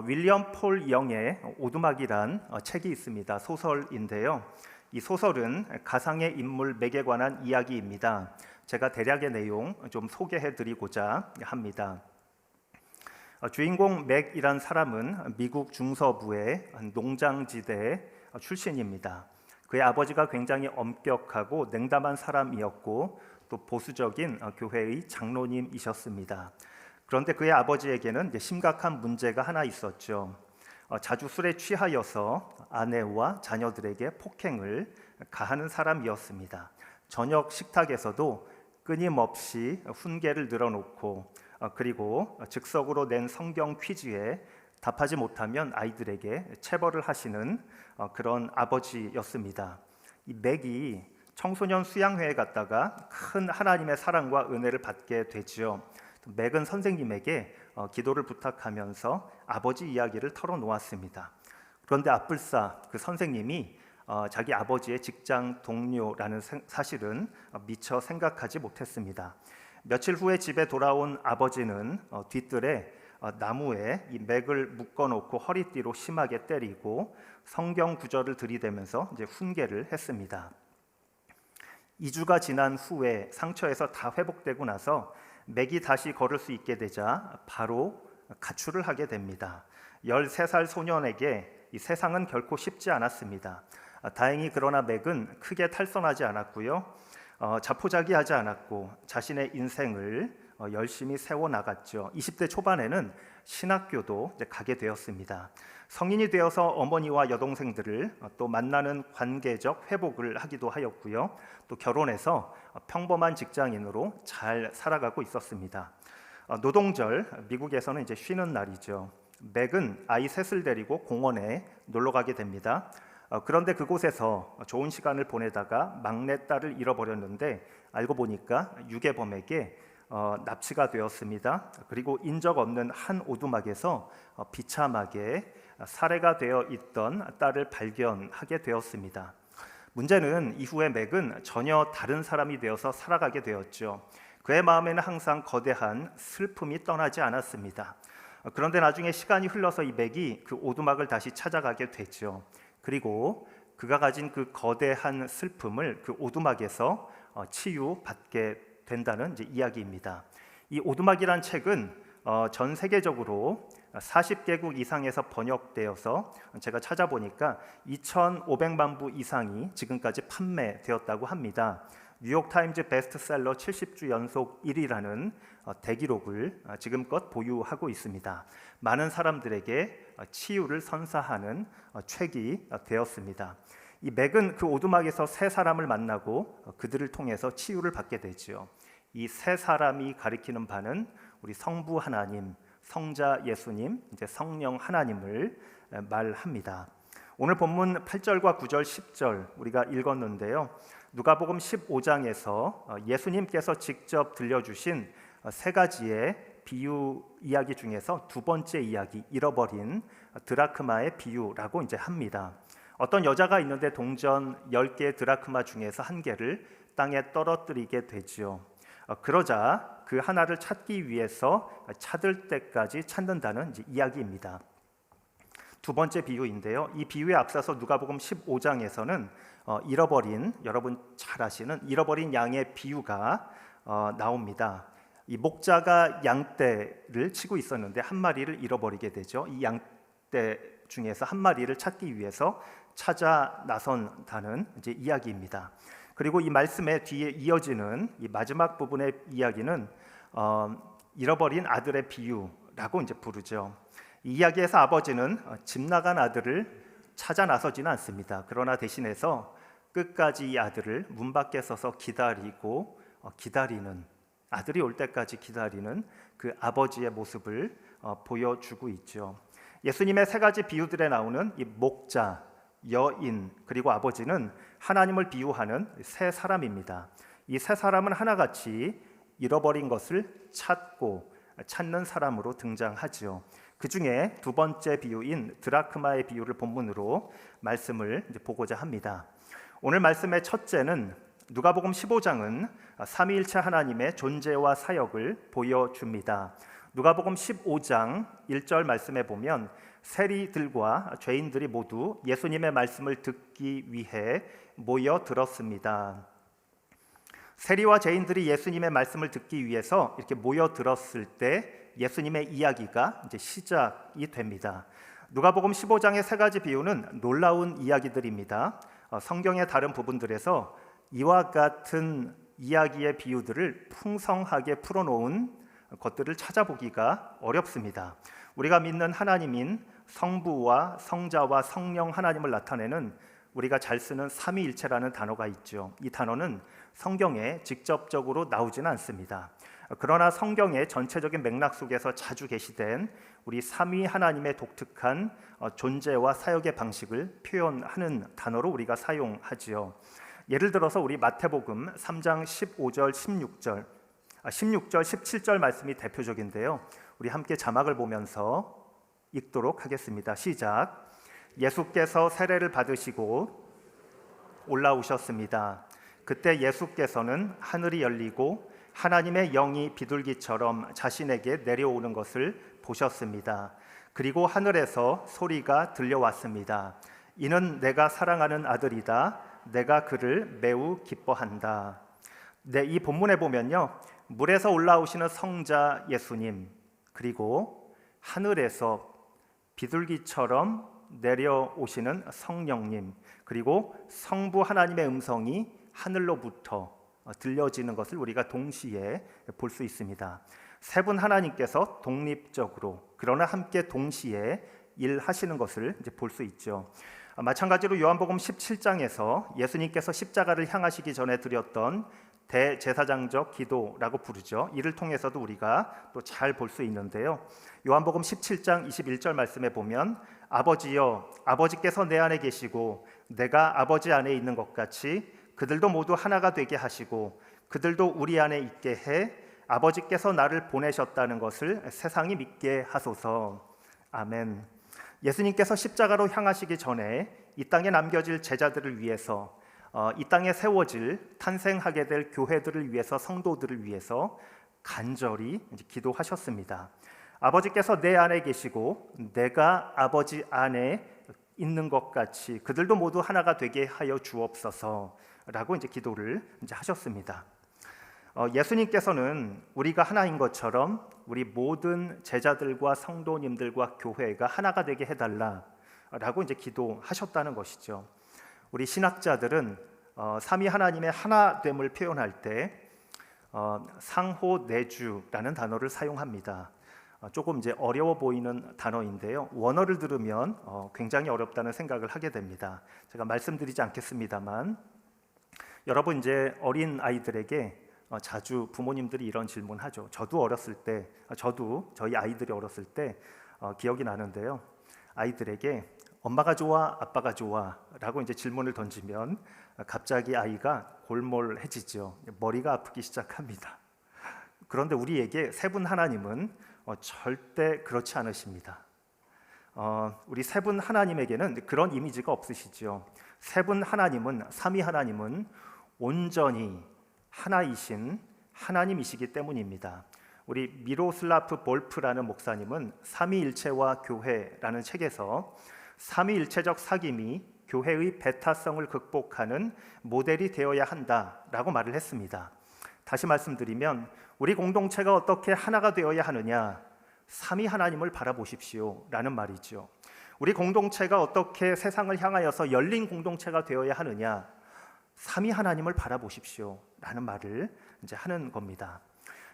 윌리엄 폴 영의 오두막이란 책이 있습니다. 소설인데요. 이 소설은 가상의 인물 맥에 관한 이야기입니다. 제가 대략의 내용 좀 소개해드리고자 합니다. 주인공 맥이란 사람은 미국 중서부의 농장지대 출신입니다. 그의 아버지가 굉장히 엄격하고 냉담한 사람이었고 또 보수적인 교회의 장로님이셨습니다. 그런데 그의 아버지에게는 심각한 문제가 하나 있었죠. 자주 술에 취하여서 아내와 자녀들에게 폭행을 가하는 사람이었습니다. 저녁 식탁에서도 끊임없이 훈계를 늘어놓고 그리고 즉석으로 낸 성경 퀴즈에 답하지 못하면 아이들에게 체벌을 하시는 그런 아버지였습니다. 이 맥이 청소년 수양회에 갔다가 큰 하나님의 사랑과 은혜를 받게 되지요. 맥은 선생님에게 기도를 부탁하면서 아버지 이야기를 털어놓았습니다. 그런데 앞불사 그 선생님이 자기 아버지의 직장 동료라는 사실은 미처 생각하지 못했습니다. 며칠 후에 집에 돌아온 아버지는 뒤뜰에 나무에 이 맥을 묶어놓고 허리띠로 심하게 때리고 성경 구절을 들이대면서 훈계를 했습니다. 2주가 지난 후에 상처에서 다 회복되고 나서 맥이 다시 걸을 수 있게 되자 바로 가출을 하게 됩니다. 13살 소년에게 이 세상은 결코 쉽지 않았습니다. 다행히 그러나 맥은 크게 탈선하지 않았고요. 자포자기하지 않았고 자신의 인생을 열심히 세워나갔죠. 20대 초반에는 신학교도 가게 되었습니다. 성인이 되어서 어머니와 여동생들을 또 만나는 관계적 회복을 하기도 하였고요. 또 결혼해서 평범한 직장인으로 잘 살아가고 있었습니다. 노동절, 미국에서는 쉬는 날이죠. 맥은 아이 셋을 데리고 공원에 놀러 가게 됩니다. 그런데 그곳에서 좋은 시간을 보내다가 막내딸을 잃어버렸는데 알고 보니까 유괴범에게 납치가 되었습니다. 그리고 인적 없는 한 오두막에서 비참하게 살해가 되어 있던 딸을 발견하게 되었습니다. 문제는 이후에 맥은 전혀 다른 사람이 되어서 살아가게 되었죠. 그의 마음에는 항상 거대한 슬픔이 떠나지 않았습니다. 그런데 나중에 시간이 흘러서 이 맥이 그 오두막을 다시 찾아가게 되죠. 그리고 그가 가진 그 거대한 슬픔을 그 오두막에서 치유받게 된다는 이야기입니다. 이 오두막이란 책은 전 세계적으로 40개국 이상에서 번역되어서 제가 찾아보니까 2,500만 부 이상이 지금까지 판매되었다고 합니다. 뉴욕타임즈 베스트셀러 70주 연속 1위라는 대기록을 지금껏 보유하고 있습니다. 많은 사람들에게 치유를 선사하는 책이 되었습니다. 이 맥은 그 오두막에서 세 사람을 만나고 그들을 통해서 치유를 받게 되지요. 이 세 사람이 가리키는 바는 우리 성부 하나님, 성자 예수님, 성령 하나님을 말합니다. 오늘 본문 8절과 9절, 10절 우리가 읽었는데요. 누가복음 15장에서 예수님께서 직접 들려주신 세 가지의 비유 이야기 중에서 두 번째 이야기, 잃어버린 드라크마의 비유라고 합니다. 어떤 여자가 있는데 동전 10개의 드라크마 중에서 한 개를 땅에 떨어뜨리게 되지요. 그러자 그 하나를 찾기 위해서 찾을 때까지 찾는다는 이야기입니다. 두 번째 비유인데요. 이 비유에 앞서서 누가복음 15장에서는 잃어버린, 여러분 잘 아시는 잃어버린 양의 비유가 나옵니다. 이 목자가 양떼를 치고 있었는데 한 마리를 잃어버리게 되죠. 이 양떼 중에서 한 마리를 찾기 위해서 찾아 나선다는 이야기입니다. 그리고 이 말씀의 뒤에 이어지는 이 마지막 부분의 이야기는 잃어버린 아들의 비유라고 부르죠. 이 이야기에서 아버지는 집 나간 아들을 찾아 나서지는 않습니다. 그러나 대신해서 끝까지 이 아들을 문 밖에 서서 기다리고 기다리는, 아들이 올 때까지 기다리는 그 아버지의 모습을 보여주고 있죠. 예수님의 세 가지 비유들에 나오는 이 목자, 여인, 그리고 아버지는 하나님을 비유하는 세 사람입니다. 이 세 사람은 하나같이 잃어버린 것을 찾고 찾는 사람으로 등장하지요. 그 중에 두 번째 비유인 드라크마의 비유를 본문으로 말씀을 보고자 합니다. 오늘 말씀의 첫째는 누가복음 15장은 삼위일체 하나님의 존재와 사역을 보여줍니다. 누가복음 15장 1절 말씀에 보면 세리들과 죄인들이 모두 예수님의 말씀을 듣기 위해 모여 들었습니다. 세리와 죄인들이 예수님의 말씀을 듣기 위해서 이렇게 모여 들었을 때 예수님의 이야기가 이제 시작이 됩니다. 누가복음 15장의 세 가지 비유는 놀라운 이야기들입니다. 성경의 다른 부분들에서 이와 같은 이야기의 비유들을 풍성하게 풀어놓은 것들을 찾아보기가 어렵습니다. 우리가 믿는 하나님인 성부와 성자와 성령 하나님을 나타내는 우리가 잘 쓰는 삼위일체라는 단어가 있죠. 이 단어는 성경에 직접적으로 나오지는 않습니다. 그러나 성경의 전체적인 맥락 속에서 자주 게시된 우리 삼위 하나님의 독특한 존재와 사역의 방식을 표현하는 단어로 우리가 사용하지요. 예를 들어서 우리 마태복음 3장 15절, 16절, 17절 말씀이 대표적인데요. 우리 함께 자막을 보면서 읽도록 하겠습니다. 시작. 예수께서 세례를 받으시고 올라오셨습니다. 그때 예수께서는 하늘이 열리고 하나님의 영이 비둘기처럼 자신에게 내려오는 것을 보셨습니다. 그리고 하늘에서 소리가 들려왔습니다. 이는 내가 사랑하는 아들이다. 내가 그를 매우 기뻐한다. 네, 이 본문에 보면요, 물에서 올라오시는 성자 예수님, 그리고 하늘에서 비둘기처럼 내려오시는 성령님, 그리고 성부 하나님의 음성이 하늘로부터 들려지는 것을 우리가 동시에 볼 수 있습니다. 세 분 하나님께서 독립적으로 그러나 함께 동시에 일하시는 것을 이제 볼 수 있죠. 마찬가지로 요한복음 17장에서 예수님께서 십자가를 향하시기 전에 드렸던 대제사장적 기도라고 부르죠. 이를 통해서도 우리가 또 잘 볼 수 있는데요. 요한복음 17장 21절 말씀에 보면 아버지여, 아버지께서 내 안에 계시고 내가 아버지 안에 있는 것 같이 그들도 모두 하나가 되게 하시고 그들도 우리 안에 있게 해 아버지께서 나를 보내셨다는 것을 세상이 믿게 하소서. 아멘. 예수님께서 십자가로 향하시기 전에 이 땅에 남겨질 제자들을 위해서, 이 땅에 세워질 탄생하게 될 교회들을 위해서, 성도들을 위해서 간절히 기도하셨습니다. 아버지께서 내 안에 계시고 내가 아버지 안에 있는 것 같이 그들도 모두 하나가 되게 하여 주옵소서라고 이제 기도를 이제 하셨습니다. 예수님께서는 우리가 하나인 것처럼 우리 모든 제자들과 성도님들과 교회가 하나가 되게 해달라라고 이제 기도하셨다는 것이죠. 우리 신학자들은 삼위 하나님의 하나됨을 표현할 때 상호내주라는 단어를 사용합니다. 조금 이제 어려워 보이는 단어인데요. 원어를 들으면 굉장히 어렵다는 생각을 하게 됩니다. 제가 말씀드리지 않겠습니다만, 여러분 이제 어린 아이들에게 자주 부모님들이 이런 질문하죠. 저도 어렸을 때, 저희 아이들이 어렸을 때 기억이 나는데요. 아이들에게 엄마가 좋아, 아빠가 좋아?라고 이제 질문을 던지면 갑자기 아이가 골몰해지죠. 머리가 아프기 시작합니다. 그런데 우리에게 세 분 하나님은 절대 그렇지 않으십니다. 우리 세 분 하나님에게는 그런 이미지가 없으시죠. 세 분 하나님은, 삼위 하나님은 온전히 하나이신 하나님이시기 때문입니다. 우리 미로슬라프 볼프라는 목사님은 삼위일체와 교회라는 책에서 삼위일체적 사귐이 교회의 배타성을 극복하는 모델이 되어야 한다라고 말을 했습니다. 다시 말씀드리면 우리 공동체가 어떻게 하나가 되어야 하느냐, 삼위 하나님을 바라보십시오 라는 말이죠. 우리 공동체가 어떻게 세상을 향하여서 열린 공동체가 되어야 하느냐, 삼위 하나님을 바라보십시오 라는 말을 이제 하는 겁니다.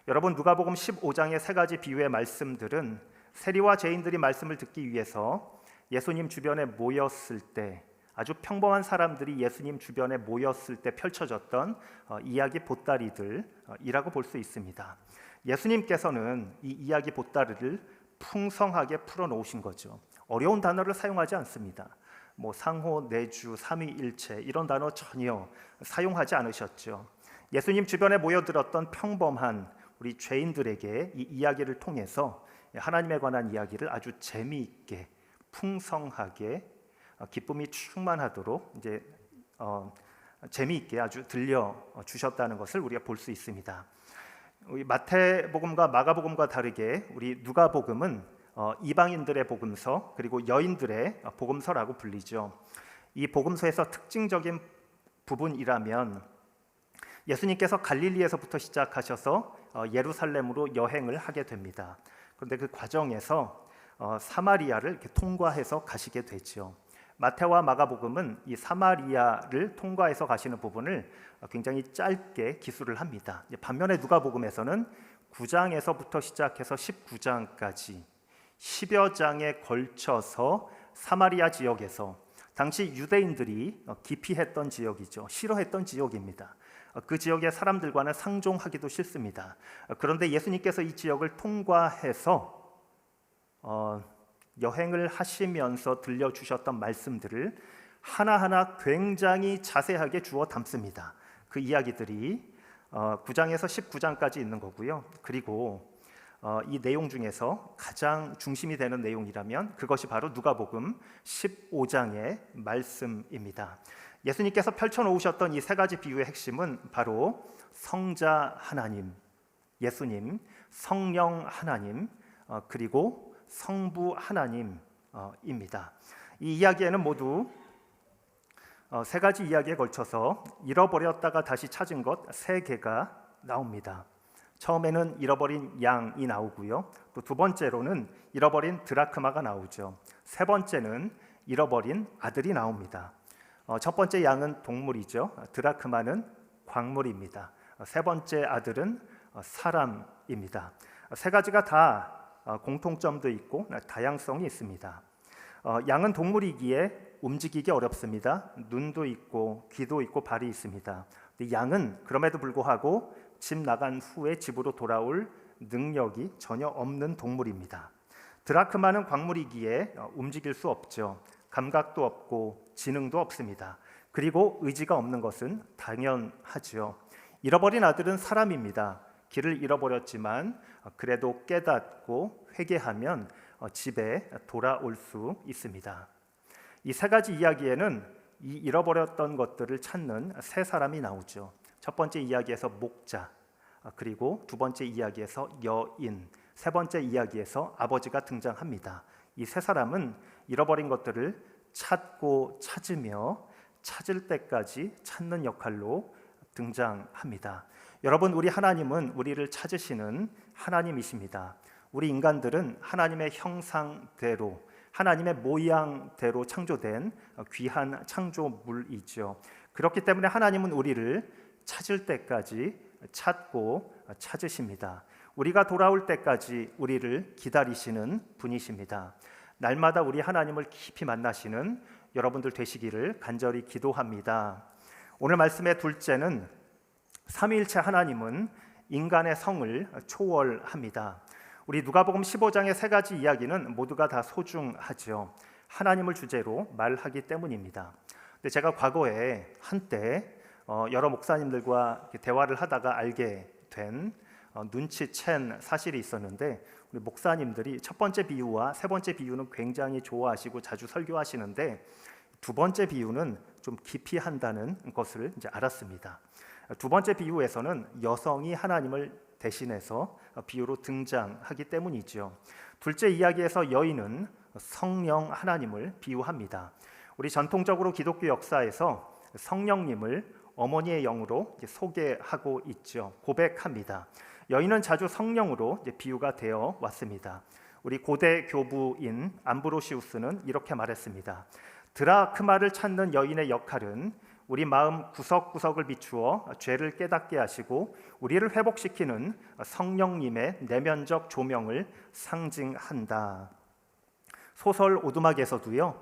여러분, 누가복음 15장의 세 가지 비유의 말씀들은 세리와 죄인들이 말씀을 듣기 위해서 예수님 주변에 모였을 때, 아주 평범한 사람들이 예수님 주변에 모였을 때 펼쳐졌던 이야기 보따리들이라고 볼 수 있습니다. 예수님께서는 이 이야기 보따리를 풍성하게 풀어놓으신 거죠. 어려운 단어를 사용하지 않습니다. 상호, 내주, 삼위일체 이런 단어 전혀 사용하지 않으셨죠. 예수님 주변에 모여들었던 평범한 우리 죄인들에게 이 이야기를 통해서 하나님에 관한 이야기를 아주 재미있게 풍성하게 기쁨이 충만하도록 이제 재미있게 아주 들려 주셨다는 것을 우리가 볼 수 있습니다. 우리 마태복음과 마가복음과 다르게 우리 누가복음은 이방인들의 복음서 그리고 여인들의 복음서라고 불리죠. 이 복음서에서 특징적인 부분이라면 예수님께서 갈릴리에서부터 시작하셔서 예루살렘으로 여행을 하게 됩니다. 그런데 그 과정에서 사마리아를 이렇게 통과해서 가시게 되죠. 마태와 마가복음은 이 사마리아를 통과해서 가시는 부분을 굉장히 짧게 기술을 합니다. 반면에 누가복음에서는 9장에서부터 시작해서 19장까지 10여 장에 걸쳐서 사마리아 지역에서 당시 유대인들이 기피했던 지역이죠. 싫어했던 지역입니다. 그 지역의 사람들과는 상종하기도 싫습니다. 그런데 예수님께서 이 지역을 통과해서 여행을 하시면서 들려주셨던 말씀들을 하나하나 굉장히 자세하게 주워 담습니다. 그 이야기들이 9장에서 19장까지 있는 거고요. 그리고 이 내용 중에서 가장 중심이 되는 내용이라면 그것이 바로 누가복음 15장의 말씀입니다. 예수님께서 펼쳐놓으셨던 이 세 가지 비유의 핵심은 바로 성자 하나님, 예수님, 성령 하나님, 그리고 성부 하나님입니다. 이 이야기에는 모두 세 가지 이야기에 걸쳐서 잃어버렸다가 다시 찾은 것 세 개가 나옵니다. 처음에는 잃어버린 양이 나오고요. 또 두 번째로는 잃어버린 드라크마가 나오죠. 세 번째는 잃어버린 아들이 나옵니다. 첫 번째 양은 동물이죠. 드라크마는 광물입니다. 세 번째 아들은 사람입니다. 세 가지가 다 공통점도 있고 다양성이 있습니다. 양은 동물이기에 움직이기 어렵습니다. 눈도 있고 귀도 있고 발이 있습니다. 양은 그럼에도 불구하고 집 나간 후에 집으로 돌아올 능력이 전혀 없는 동물입니다. 드라크마는 광물이기에 움직일 수 없죠. 감각도 없고 지능도 없습니다. 그리고 의지가 없는 것은 당연하죠. 잃어버린 아들은 사람입니다. 길을 잃어버렸지만 그래도 깨닫고 회개하면 집에 돌아올 수 있습니다. 이 세 가지 이야기에는 이 잃어버렸던 것들을 찾는 세 사람이 나오죠. 첫 번째 이야기에서 목자, 그리고 두 번째 이야기에서 여인, 세 번째 이야기에서 아버지가 등장합니다. 이 세 사람은 잃어버린 것들을 찾고 찾으며 찾을 때까지 찾는 역할로 등장합니다. 여러분, 우리 하나님은 우리를 찾으시는 하나님이십니다. 우리 인간들은 하나님의 형상대로, 하나님의 모양대로 창조된 귀한 창조물이죠. 그렇기 때문에 하나님은 우리를 찾을 때까지 찾고 찾으십니다. 우리가 돌아올 때까지 우리를 기다리시는 분이십니다. 날마다 우리 하나님을 깊이 만나시는 여러분들 되시기를 간절히 기도합니다. 오늘 말씀의 둘째는 삼위일체 하나님은 인간의 성을 초월합니다. 우리 누가복음 15장의 세 가지 이야기는 모두가 다 소중하죠. 하나님을 주제로 말하기 때문입니다. 근데 제가 과거에 한때 여러 목사님들과 대화를 하다가 알게 된 눈치챈 사실이 있었는데, 우리 목사님들이 첫 번째 비유와 세 번째 비유는 굉장히 좋아하시고 자주 설교하시는데 두 번째 비유는 좀 깊이 한다는 것을 이제 알았습니다. 두 번째 비유에서는 여성이 하나님을 대신해서 비유로 등장하기 때문이죠. 둘째 이야기에서 여인은 성령 하나님을 비유합니다. 우리 전통적으로 기독교 역사에서 성령님을 어머니의 영으로 소개하고 있죠. 고백합니다. 여인은 자주 성령으로 비유가 되어 왔습니다. 우리 고대 교부인 암브로시우스는 이렇게 말했습니다. 드라크마를 찾는 여인의 역할은 우리 마음 구석구석을 비추어 죄를 깨닫게 하시고 우리를 회복시키는 성령님의 내면적 조명을 상징한다. 소설 오두막에서도요,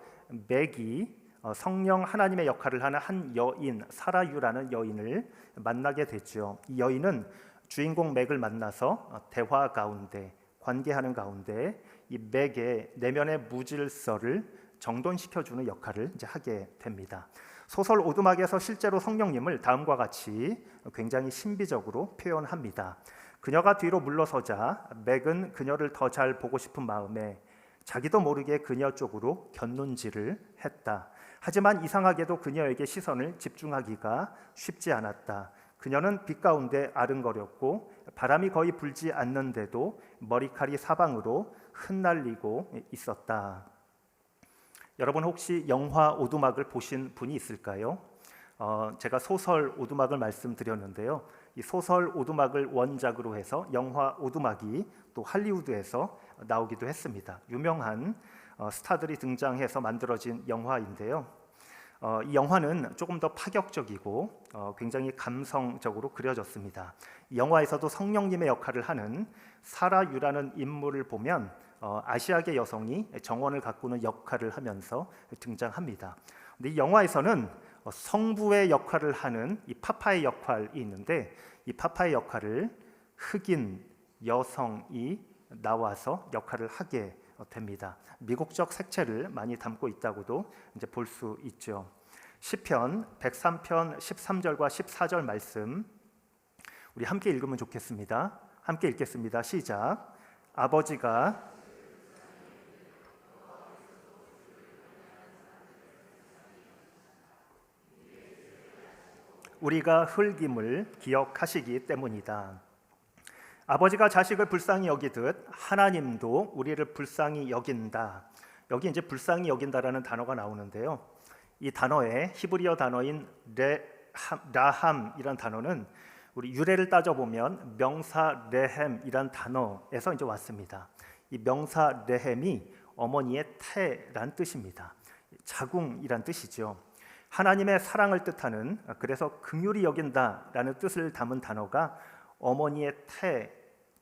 맥이 성령 하나님의 역할을 하는 한 여인, 사라유라는 여인을 만나게 되죠. 이 여인은 주인공 맥을 만나서 대화 가운데, 관계하는 가운데 이 맥의 내면의 무질서를 정돈시켜주는 역할을 이제 하게 됩니다. 소설 오두막에서 실제로 성령님을 다음과 같이 굉장히 신비적으로 표현합니다. 그녀가 뒤로 물러서자 맥은 그녀를 더 잘 보고 싶은 마음에 자기도 모르게 그녀 쪽으로 곁눈질을 했다. 하지만 이상하게도 그녀에게 시선을 집중하기가 쉽지 않았다. 그녀는 빛 가운데 아른거렸고 바람이 거의 불지 않는데도 머리칼이 사방으로 흩날리고 있었다. 여러분 혹시 영화 오두막을 보신 분이 있을까요? 제가 소설 오두막을 말씀드렸는데요. 이 소설 오두막을 원작으로 해서 영화 오두막이 또 할리우드에서 나오기도 했습니다. 유명한 스타들이 등장해서 만들어진 영화인데요. 이 영화는 조금 더 파격적이고 굉장히 감성적으로 그려졌습니다. 이 영화에서도 성령님의 역할을 하는 사라유라는 인물을 보면 아시아계 여성이 정원을 가꾸는 역할을 하면서 등장합니다. 근데 이 영화에서는 성부의 역할을 하는 이 파파의 역할이 있는데 이 파파의 역할을 흑인 여성이 나와서 역할을 하게 됩니다. 미국적 색채를 많이 담고 있다고도 이제 볼 수 있죠. 시편 103편 13절과 14절 말씀 우리 함께 읽으면 좋겠습니다. 함께 읽겠습니다. 시작. 아버지가 우리가 흙임을 기억하시기 때문이다. 아버지가 자식을 불쌍히 여기듯 하나님도 우리를 불쌍히 여긴다. 여기 이제 불쌍히 여긴다라는 단어가 나오는데요. 이 단어의 히브리어 단어인 라함이란 단어는 우리 유래를 따져보면 명사 레헴이란 단어에서 이제 왔습니다. 이 명사 레헴이 어머니의 태란 뜻입니다. 자궁이란 뜻이죠. 하나님의 사랑을 뜻하는, 그래서 긍휼히 여긴다라는 뜻을 담은 단어가 어머니의 태,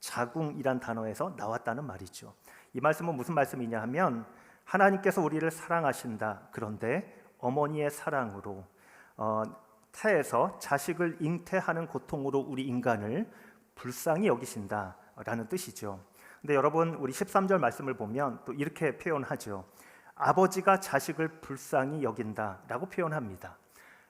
자궁이란 단어에서 나왔다는 말이죠. 이 말씀은 무슨 말씀이냐 하면 하나님께서 우리를 사랑하신다. 그런데 어머니의 사랑으로 태에서 자식을 잉태하는 고통으로 우리 인간을 불쌍히 여기신다라는 뜻이죠. 근데 여러분 우리 13절 말씀을 보면 또 이렇게 표현하죠. 아버지가 자식을 불쌍히 여긴다라고 표현합니다.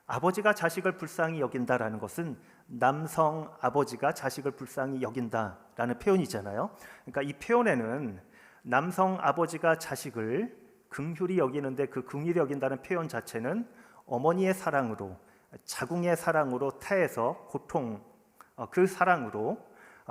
아버지가 자식을 불쌍히 여긴다라는 것은 남성 아버지가 자식을 불쌍히 여긴다라는 표현이잖아요. 그러니까 이 표현에는 남성 아버지가 자식을 긍휼히 여기는데 그 긍휼히 여긴다는 표현 자체는 어머니의 사랑으로, 자궁의 사랑으로 태에서 고통, 그 사랑으로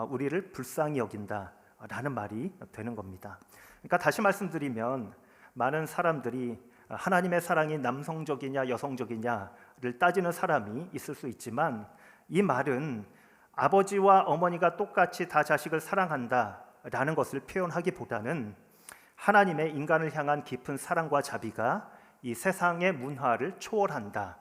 우리를 불쌍히 여긴다라는 말이 되는 겁니다. 그러니까 다시 말씀드리면 많은 사람들이 하나님의 사랑이 남성적이냐 여성적이냐를 따지는 사람이 있을 수 있지만 이 말은 아버지와 어머니가 똑같이 다 자식을 사랑한다라는 것을 표현하기보다는 하나님의 인간을 향한 깊은 사랑과 자비가 이 세상의 문화를 초월한다라는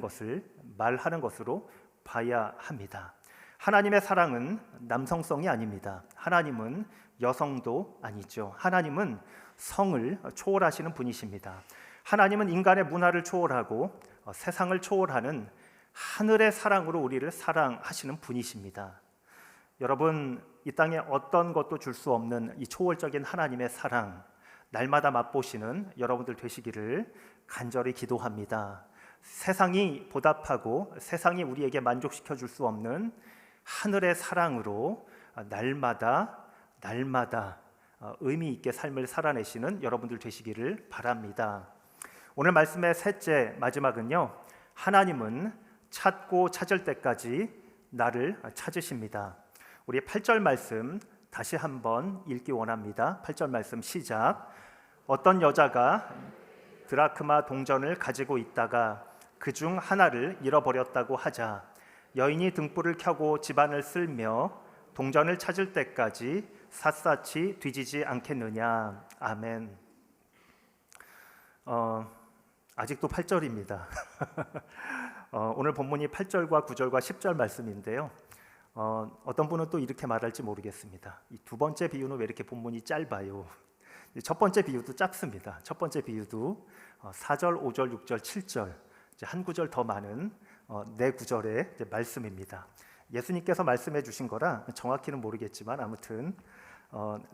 것을 말하는 것으로 봐야 합니다. 하나님의 사랑은 남성성이 아닙니다. 하나님은 여성도 아니죠. 하나님은 성을 초월하시는 분이십니다. 하나님은 인간의 문화를 초월하고 세상을 초월하는 하늘의 사랑으로 우리를 사랑하시는 분이십니다. 여러분, 이 땅에 어떤 것도 줄 수 없는 이 초월적인 하나님의 사랑 날마다 맛보시는 여러분들 되시기를 간절히 기도합니다. 세상이 보답하고 세상이 우리에게 만족시켜 줄 수 없는 하늘의 사랑으로 날마다 의미 있게 삶을 살아내시는 여러분들 되시기를 바랍니다. 오늘 말씀의 셋째 마지막은요. 하나님은 찾고 찾을 때까지 나를 찾으십니다. 우리 8절 말씀 다시 한번 읽기 원합니다. 8절 말씀 시작. 어떤 여자가 드라크마 동전을 가지고 있다가 그중 하나를 잃어버렸다고 하자 여인이 등불을 켜고 집안을 쓸며 동전을 찾을 때까지 샅샅이 뒤지지 않겠느냐. 아멘. 아직도 8절입니다. 오늘 본문이 8절과 9절과 10절 말씀인데요. 어떤 분은 또 이렇게 말할지 모르겠습니다. 이 두 번째 비유는 왜 이렇게 본문이 짧아요? 첫 번째 비유도 짧습니다. 첫 번째 비유도 4절, 5절, 6절, 7절 한 구절 더 많은 네 구절의 말씀입니다. 예수님께서 말씀해 주신 거라 정확히는 모르겠지만 아무튼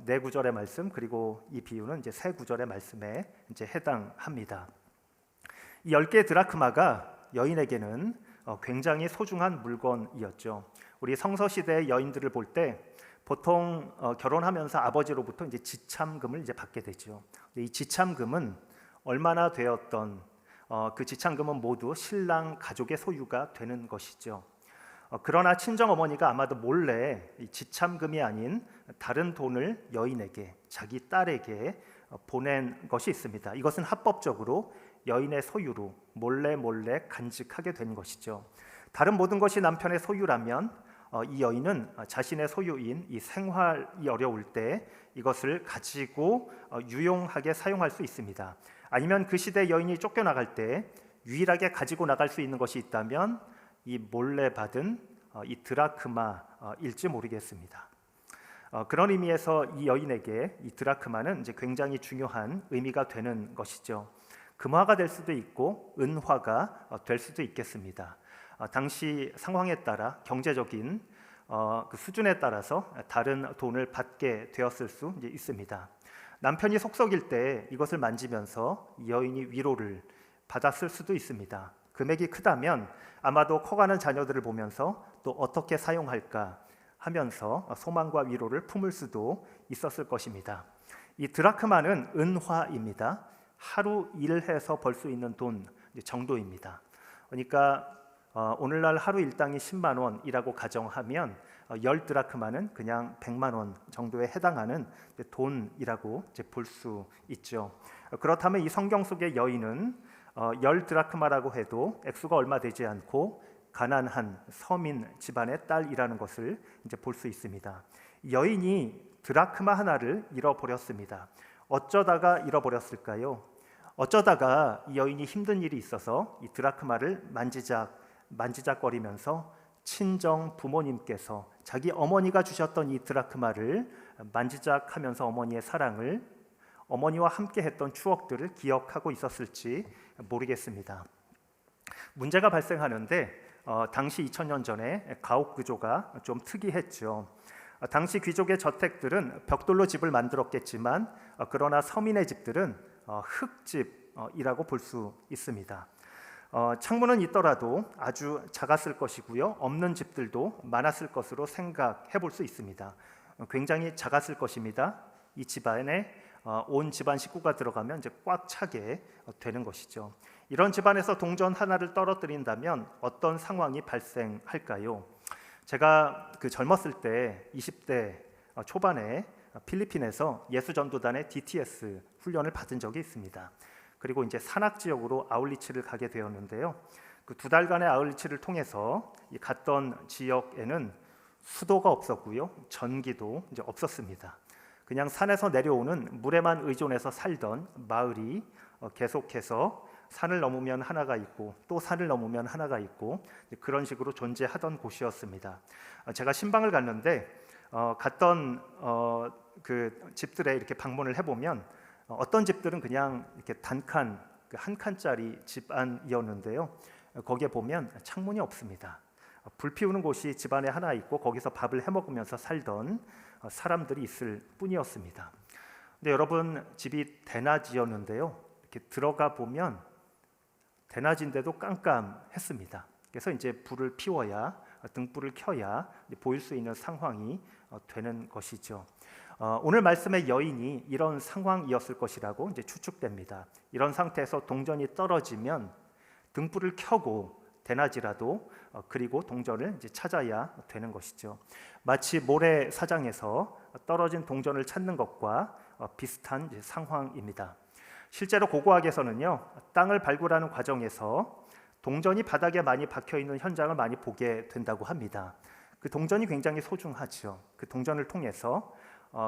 네 구절의 말씀 그리고 이 비유는 이제 세 구절의 말씀에 이제 해당합니다. 이 10개의 드라크마가 여인에게는 굉장히 소중한 물건이었죠. 우리 성서 시대의 여인들을 볼 때 보통 결혼하면서 아버지로부터 이제 지참금을 이제 받게 되죠. 이 지참금은 얼마나 되었던 그 지참금은 모두 신랑 가족의 소유가 되는 것이죠. 그러나 친정 어머니가 아마도 몰래 이 지참금이 아닌 다른 돈을 여인에게, 자기 딸에게 보낸 것이 있습니다. 이것은 합법적으로 여인의 소유로 몰래 간직하게 된 것이죠. 다른 모든 것이 남편의 소유라면 이 여인은 자신의 소유인 이 생활이 어려울 때 이것을 가지고 유용하게 사용할 수 있습니다. 아니면 그 시대 여인이 쫓겨나갈 때 유일하게 가지고 나갈 수 있는 것이 있다면 이 몰래 받은 이 드라크마일지 모르겠습니다. 그런 의미에서 이 여인에게 이 드라크마는 이제 굉장히 중요한 의미가 되는 것이죠. 금화가 될 수도 있고 은화가 될 수도 있겠습니다. 당시 상황에 따라 경제적인 그 수준에 따라서 다른 돈을 받게 되었을 수 이제 있습니다. 남편이 속썩일 때 이것을 만지면서 여인이 위로를 받았을 수도 있습니다. 금액이 크다면 아마도 커가는 자녀들을 보면서 또 어떻게 사용할까 하면서 소망과 위로를 품을 수도 있었을 것입니다. 이 드라크마는 은화입니다. 하루 일해서 벌 수 있는 돈 정도입니다. 그러니까 오늘날 하루 일당이 10만 원이라고 가정하면 10드라크마는 그냥 100만 원 정도에 해당하는 돈이라고 볼 수 있죠. 그렇다면 이 성경 속의 여인은 10드라크마라고 해도 액수가 얼마 되지 않고 가난한 서민 집안의 딸이라는 것을 이제 볼 수 있습니다. 여인이 드라크마 하나를 잃어버렸습니다. 어쩌다가 잃어버렸을까요? 어쩌다가 이 여인이 힘든 일이 있어서 이 드라크마를 만지작거리면서 친정 부모님께서 자기 어머니가 주셨던 이 드라크마를 만지작하면서 어머니의 사랑을, 어머니와 함께 했던 추억들을 기억하고 있었을지 모르겠습니다. 문제가 발생하는데 당시 2000년 전에 가옥 구조가 좀 특이했죠. 당시 귀족의 저택들은 벽돌로 집을 만들었겠지만 그러나 서민의 집들은 흙집이라고 볼 수 있습니다. 창문은 있더라도 아주 작았을 것이고요. 없는 집들도 많았을 것으로 생각해 볼 수 있습니다. 굉장히 작았을 것입니다. 이 집안에 온 집안 식구가 들어가면 이제 꽉 차게 되는 것이죠. 이런 집안에서 동전 하나를 떨어뜨린다면 어떤 상황이 발생할까요? 제가 젊었을 때 20대 초반에 필리핀에서 예수전도단의 DTS 훈련을 받은 적이 있습니다. 그리고 이제 산악 지역으로 아울리치를 가게 되었는데요. 그 2달간의 아울리치를 통해서 갔던 지역에는 수도가 없었고요, 전기도 이제 없었습니다. 그냥 산에서 내려오는 물에만 의존해서 살던 마을이 계속해서 산을 넘으면 하나가 있고 또 산을 넘으면 하나가 있고 그런 식으로 존재하던 곳이었습니다. 제가 신방을 갔는데 갔던 그 집들에 이렇게 방문을 해보면 어떤 집들은 그냥 이렇게 단칸 한 칸짜리 집안이었는데요. 거기에 보면 창문이 없습니다. 불 피우는 곳이 집안에 하나 있고 거기서 밥을 해 먹으면서 살던 사람들이 있을 뿐이었습니다. 근데 여러분, 집이 대낮이었는데요. 이렇게 들어가 보면 대낮인데도 깜깜했습니다. 그래서 이제 불을 피워야, 등불을 켜야 보일 수 있는 상황이 되는 것이죠. 오늘 말씀의 여인이 이런 상황이었을 것이라고 이제 추측됩니다. 이런 상태에서 동전이 떨어지면 등불을 켜고 대낮이라도 그리고 동전을 이제 찾아야 되는 것이죠. 마치 모래사장에서 떨어진 동전을 찾는 것과 비슷한 이제 상황입니다. 실제로 고고학에서는요, 땅을 발굴하는 과정에서 동전이 바닥에 많이 박혀 있는 현장을 많이 보게 된다고 합니다. 그 동전이 굉장히 소중하죠. 그 동전을 통해서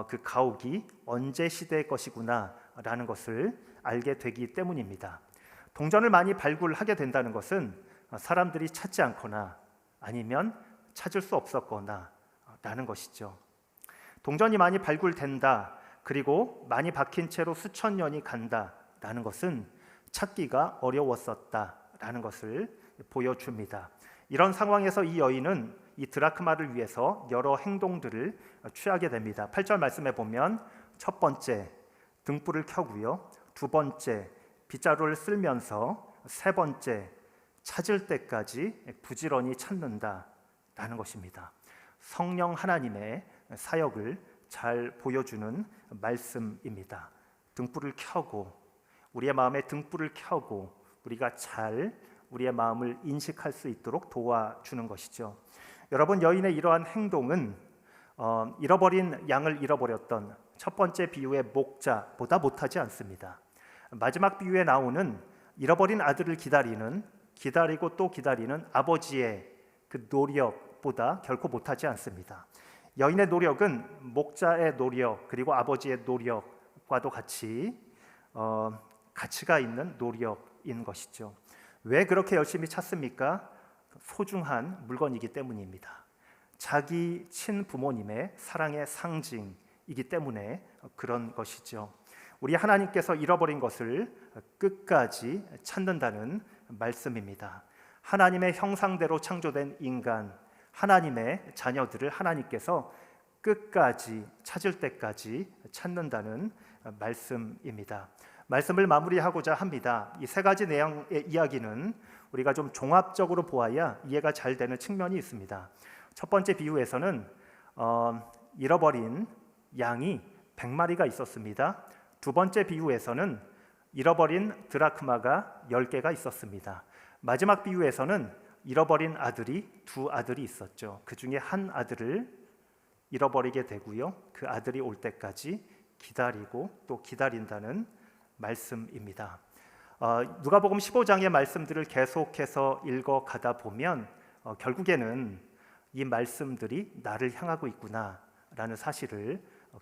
그 가옥이 언제 시대의 것이구나라는 것을 알게 되기 때문입니다. 동전을 많이 발굴하게 된다는 것은 사람들이 찾지 않거나 아니면 찾을 수 없었거나 라는 것이죠. 동전이 많이 발굴된다, 그리고 많이 박힌 채로 수천 년이 간다라는 것은 찾기가 어려웠었다라는 것을 보여줍니다. 이런 상황에서 이 여인은 이 드라크마를 위해서 여러 행동들을 취하게 됩니다. 8절 말씀에 보면 첫 번째, 등불을 켜고요. 두 번째, 빗자루를 쓸면서 세 번째, 찾을 때까지 부지런히 찾는다라는 것입니다. 성령 하나님의 사역을 잘 보여주는 말씀입니다. 등불을 켜고, 우리의 마음에 등불을 켜고 우리가 잘 우리의 마음을 인식할 수 있도록 도와주는 것이죠. 여러분, 여인의 이러한 행동은 잃어버린 양을 잃어버렸던 첫 번째 비유의 목자보다 못하지 않습니다. 마지막 비유에 나오는 잃어버린 아들을 기다리고 또 기다리는 아버지의 그 노력보다 결코 못하지 않습니다. 여인의 노력은 목자의 노력 그리고 아버지의 노력과도 같이 가치가 있는 노력인 것이죠. 왜 그렇게 열심히 찾습니까? 소중한 물건이기 때문입니다. 자기 친부모님의 사랑의 상징이기 때문에 그런 것이죠. 우리 하나님께서 잃어버린 것을 끝까지 찾는다는 말씀입니다. 하나님의 형상대로 창조된 인간, 하나님의 자녀들을 하나님께서 끝까지 찾을 때까지 찾는다는 말씀입니다. 말씀을 마무리하고자 합니다. 이 세 가지 내용의 이야기는 우리가 좀 종합적으로 보아야 이해가 잘 되는 측면이 있습니다. 첫 번째 비유에서는 잃어버린 양이 100마리가 있었습니다. 두 번째 비유에서는 잃어버린 드라크마가 10개가 있었습니다. 마지막 비유에서는 잃어버린 아들이 두 아들이 있었죠. 그 중에 한 아들을 잃어버리게 되고요. 그 아들이 올 때까지 기다리고 또 기다린다는 말씀입니다. 누가복음 15장의 말씀들을 계속해서 읽어가다 보면 결국에는 이 말씀들이 나를 향하고 있구나라는 사실을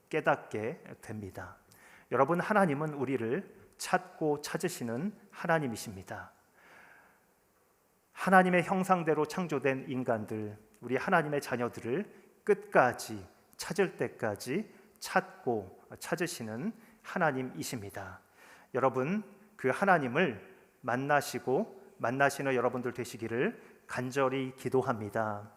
깨닫게 됩니다. 여러분, 하나님은 우리를 찾고 찾으시는 하나님이십니다. 하나님의 형상대로 창조된 인간들, 우리 하나님의 자녀들을 끝까지 찾을 때까지 찾고 찾으시는 하나님이십니다. 여러분, 그 하나님을 만나시고 만나시는 여러분들 되시기를 간절히 기도합니다.